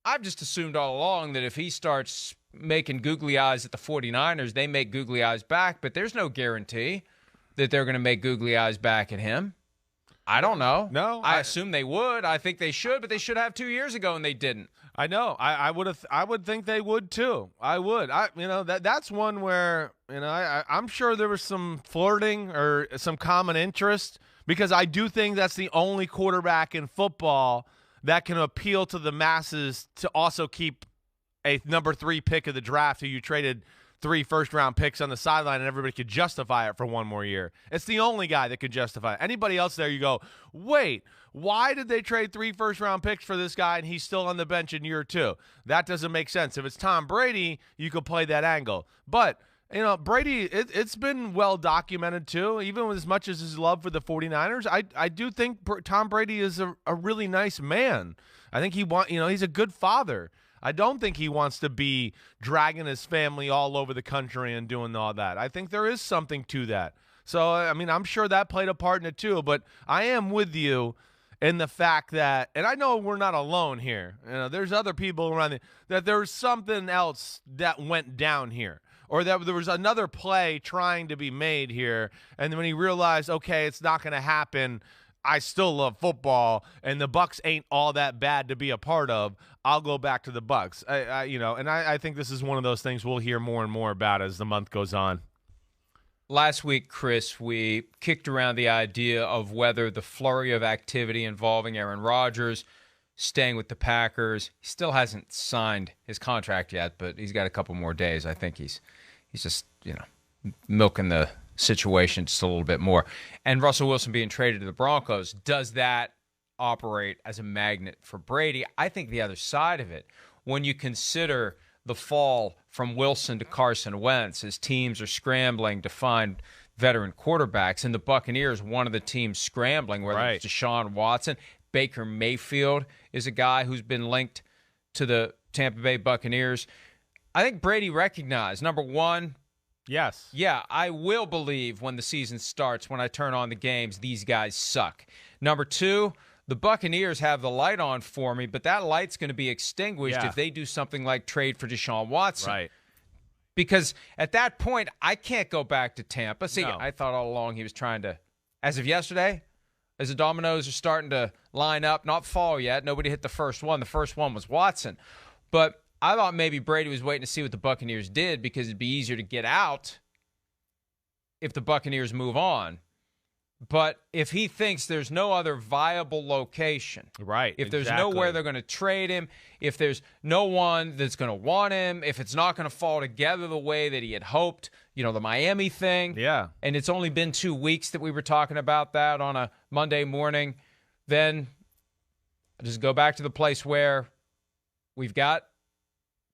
I've just assumed all along that if he starts making googly eyes at the 49ers, they make googly eyes back, but there's no guarantee that they're going to make googly eyes back at him. I don't know. No, I assume they would. I think they should, but they should have 2 years ago, and they didn't. I know. I would think they would too. I would. That's one where I'm sure there was some flirting or some common interest, because I do think that's the only quarterback in football that can appeal to the masses to also keep a number 3 pick of the draft who you traded 3 first-round picks on the sideline and everybody could justify it for one more year. It's the only guy that could justify it. Anybody else there, you go, wait, why did they trade 3 first-round picks for this guy and he's still on the bench in year 2? That doesn't make sense. If it's Tom Brady, you could play that angle. But, Brady, it's been well documented too, even with as much as his love for the 49ers. I do think Tom Brady is a really nice man. I think he's a good father. I don't think he wants to be dragging his family all over the country and doing all that. I think there is something to that. So, I'm sure that played a part in it too, but I am with you in the fact that, and I know we're not alone here. There's other people around that there's something else that went down here, or that there was another play trying to be made here, and when he realized, okay, it's not going to happen, I still love football, and the Bucs ain't all that bad to be a part of, I'll go back to the Bucs. I think this is one of those things we'll hear more and more about as the month goes on. Last week, Chris, we kicked around the idea of whether the flurry of activity involving Aaron Rodgers staying with the Packers, he still hasn't signed his contract yet, but he's got a couple more days. I think he's just, milking the situation just a little bit more. And Russell Wilson being traded to the Broncos, does that operate as a magnet for Brady? I think the other side of it, when you consider the fall from Wilson to Carson Wentz as teams are scrambling to find veteran quarterbacks, and the Buccaneers, one of the teams scrambling, whether it's Deshaun Watson, Baker Mayfield is a guy who's been linked to the Tampa Bay Buccaneers. I think Brady recognized, number one, yes. Yeah, I will believe when the season starts, when I turn on the games, these guys suck. Number two, the Buccaneers have the light on for me, but that light's going to be extinguished if they do something like trade for Deshaun Watson. Right. Because at that point, I can't go back to Tampa. See, No. I thought all along he was trying to, as of yesterday, as the dominoes are starting to line up, not fall yet. Nobody hit the first one. The first one was Watson. But I thought maybe Brady was waiting to see what the Buccaneers did because it'd be easier to get out if the Buccaneers move on. But if he thinks there's no other viable location, right? If there's nowhere they're going to trade him, if there's no one that's going to want him, if it's not going to fall together the way that he had hoped, the Miami thing, and it's only been 2 weeks that we were talking about that on a Monday morning, then I just go back to the place where we've got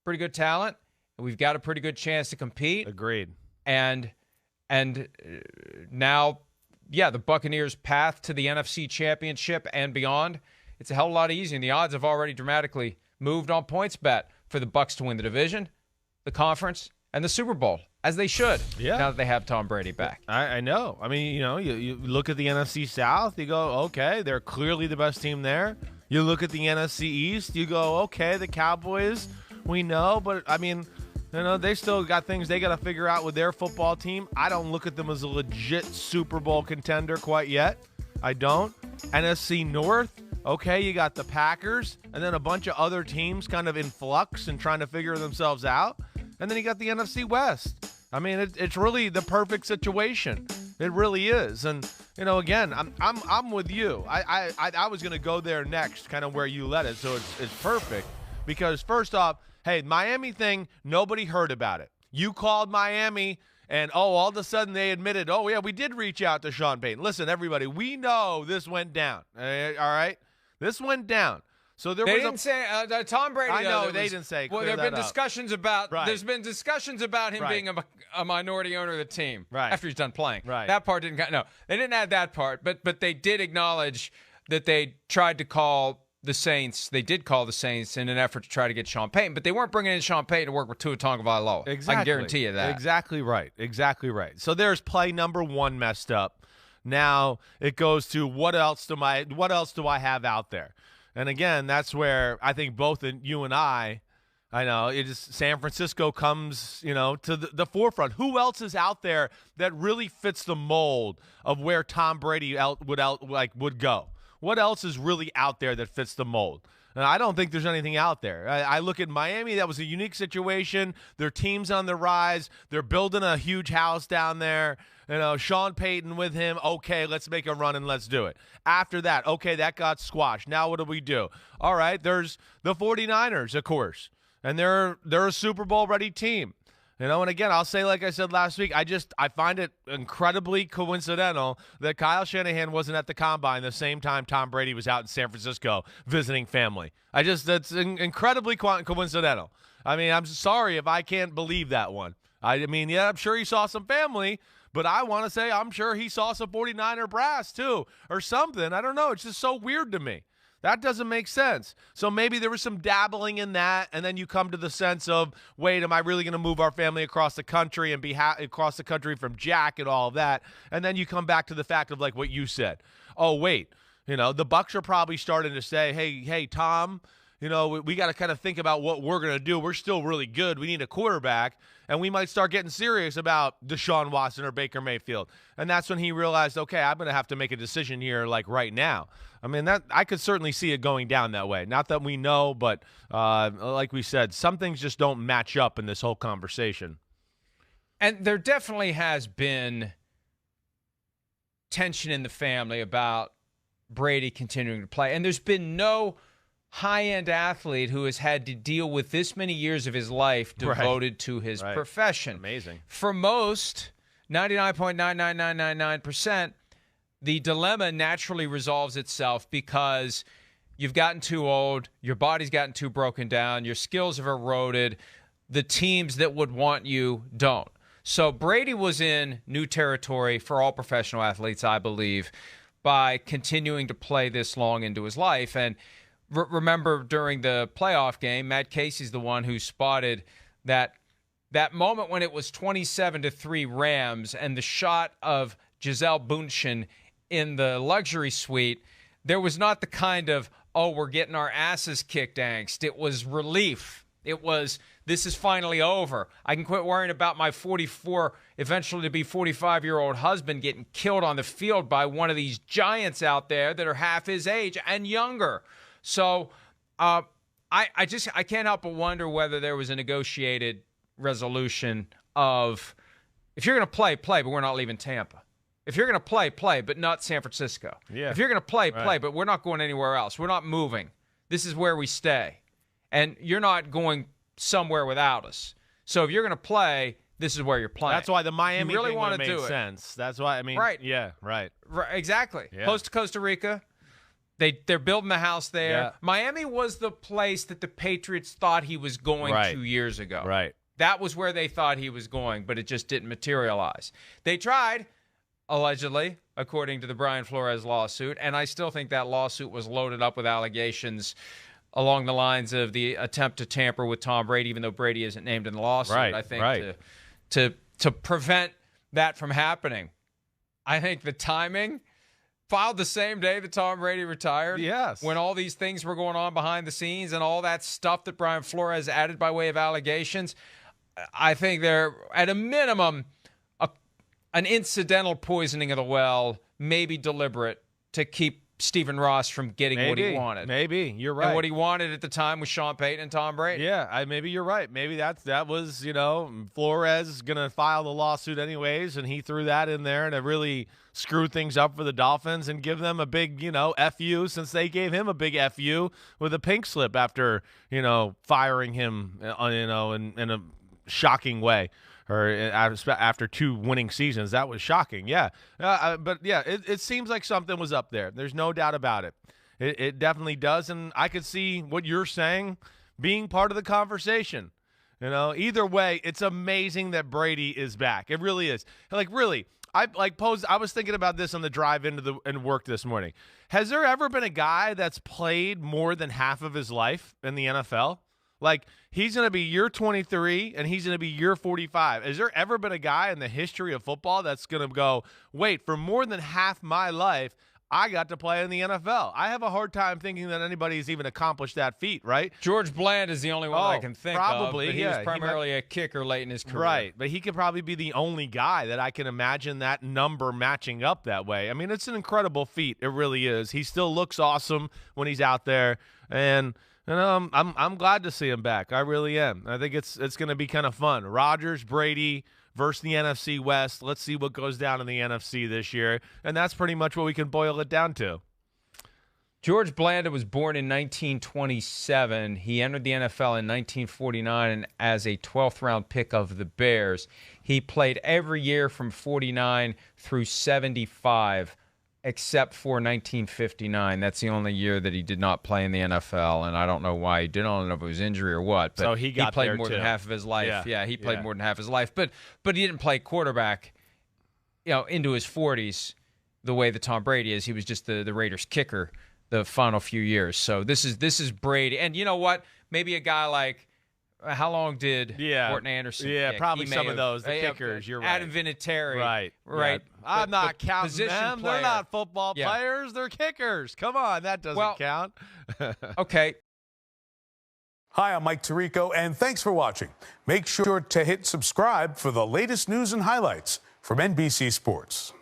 pretty good talent, and we've got a pretty good chance to compete. Agreed. And now, the Buccaneers' path to the NFC Championship and beyond, it's a hell of a lot easier. And the odds have already dramatically moved on PointsBet for the Bucs to win the division, the conference, and the Super Bowl, as they should, now that they have Tom Brady back. I know. You look at the NFC South, you go, okay, they're clearly the best team there. You look at the NFC East, you go, okay, the Cowboys, we know, but they still got things they got to figure out with their football team. I don't look at them as a legit Super Bowl contender quite yet. I don't. NFC North, okay, you got the Packers, and then a bunch of other teams kind of in flux and trying to figure themselves out. And then you got the NFC West. It's really the perfect situation. It really is. And again, I'm with you. I was going to go there next, kind of where you led it, so it's perfect. Because first off, hey, Miami thing, nobody heard about it. You called Miami, and all of a sudden they admitted, we did reach out to Sean Payton. Listen, everybody, we know this went down. All right? This went down. So they didn't say Tom Brady. I know they didn't say. Well, there have been discussions about. Right. There's been discussions about him being a minority owner of the team after he's done playing. Right. That part didn't. No, they didn't add that part. But they did acknowledge that they tried to call the Saints. They did call the Saints in an effort to try to get Sean Payton, but they weren't bringing in Sean Payton to work with Tua Tagovailoa. Exactly. I can guarantee you that. Exactly right. So there's play number one messed up. Now it goes to what else do I have out there? And again, that's where I think both you and I know it is San Francisco comes, to the forefront. Who else is out there that really fits the mold of where Tom Brady would go? What else is really out there that fits the mold? And I don't think there's anything out there. I look at Miami. That was a unique situation. Their team's on the rise. They're building a huge house down there. Sean Payton with him. Okay, let's make a run and let's do it. After that, okay, that got squashed. Now what do we do? All right, there's the 49ers, of course. And they're a Super Bowl ready team. And again, I'll say, like I said last week, I find it incredibly coincidental that Kyle Shanahan wasn't at the Combine the same time Tom Brady was out in San Francisco visiting family. That's incredibly coincidental. I mean, I'm sorry if I can't believe that one. I mean, yeah, I'm sure he saw some family, but I want to say I'm sure he saw some 49er brass too or something. I don't know. It's just so weird to me. That doesn't make sense. So maybe there was some dabbling in that, and then you come to the sense of, wait, am I really going to move our family across the country and be across the country from Jack and all of that? And then you come back to the fact of like what you said. Oh, wait, the Bucs are probably starting to say, hey, Tom, we got to kind of think about what we're going to do. We're still really good. We need a quarterback. And we might start getting serious about Deshaun Watson or Baker Mayfield. And that's when he realized, okay, I'm going to have to make a decision here like right now. I mean, that I could certainly see it going down that way. Not that we know, but like we said, some things just don't match up in this whole conversation. And there definitely has been tension in the family about Brady continuing to play. And there's been no high-end athlete who has had to deal with this many years of his life devoted to his profession. Amazing. For most, 99.99999%, the dilemma naturally resolves itself because you've gotten too old, your body's gotten too broken down, your skills have eroded, the teams that would want you don't. So Brady was in new territory for all professional athletes, I believe, by continuing to play this long into his life. And remember during the playoff game, Matt Casey's the one who spotted that moment when it was 27-3 Rams and the shot of Gisele Bündchen in the luxury suite. There was not the kind of, oh, we're getting our asses kicked angst. It was relief. It was, this is finally over. I can quit worrying about my 44, eventually to be 45-year-old husband getting killed on the field by one of these giants out there that are half his age and younger. So I can't help but wonder whether there was a negotiated resolution of, if you're going to play, but we're not leaving Tampa. If you're going to play, but not San Francisco. Yeah. If you're going to play, but we're not going anywhere else. We're not moving. This is where we stay. And you're not going somewhere without us. So if you're going to play, this is where you're playing. That's why the Miami really thing want to made do sense. That's why, I mean, right. Yeah, right. Exactly. Yeah. Close to Costa Rica. They're building the house there. Yeah. Miami was the place that the Patriots thought he was going 2 years ago. Right. That was where they thought he was going, but it just didn't materialize. They tried, allegedly, according to the Brian Flores lawsuit, and I still think that lawsuit was loaded up with allegations along the lines of the attempt to tamper with Tom Brady, even though Brady isn't named in the lawsuit. Right. I think to prevent that from happening. I think the timing, filed the same day that Tom Brady retired. Yes. When all these things were going on behind the scenes and all that stuff that Brian Flores added by way of allegations, I think they're, at a minimum, an incidental poisoning of the well, maybe deliberate, to keep Stephen Ross from getting what he wanted. Maybe. You're right. And what he wanted at the time was Sean Payton and Tom Brady. Yeah, maybe you're right. Maybe that was, Flores going to file the lawsuit anyways, and he threw that in there to really screw things up for the Dolphins and give them a big, FU, since they gave him a big FU with a pink slip after, firing him, in a shocking way. Or after 2 winning seasons. That was shocking, yeah. But, yeah, it seems like something was up there. There's no doubt about it. It definitely does, and I could see what you're saying being part of the conversation. Either way, it's amazing that Brady is back. It really is. Like, really, I was thinking about this on the drive into work this morning. Has there ever been a guy that's played more than half of his life in the NFL? Like, he's going to be year 23, and he's going to be year 45. Has there ever been a guy in the history of football that's going to go, wait, for more than half my life, I got to play in the NFL. I have a hard time thinking that anybody's even accomplished that feat, right? George Bland is the only one I can think probably, of. But he was primarily a kicker late in his career. Right, but he could probably be the only guy that I can imagine that number matching up that way. I mean, it's an incredible feat. It really is. He still looks awesome when he's out there, and I'm glad to see him back. I really am. I think it's going to be kind of fun. Rodgers, Brady versus the NFC West. Let's see what goes down in the NFC this year, and that's pretty much what we can boil it down to. George Blanda was born in 1927. He entered the NFL in 1949 as a 12th-round pick of the Bears. He played every year from 49 through 75, except for 1959. That's the only year that he did not play in the NFL, and I don't know why he didn't. I don't know if it was injury or what. But so he played more than half of his life. Yeah, he played more than half his life. But he didn't play quarterback, into his 40s the way that Tom Brady is. He was just the Raiders kicker the final few years. So this is Brady. And you know what? Maybe a guy like, how long did Morton Anderson kick? Probably some of those, the kickers. You're right. Adam Vinatieri. Right. Yeah. I'm not counting them. Player. They're not football players. They're kickers. Come on, that doesn't count. Okay. Hi, I'm Mike Tirico, and thanks for watching. Make sure to hit subscribe for the latest news and highlights from NBC Sports.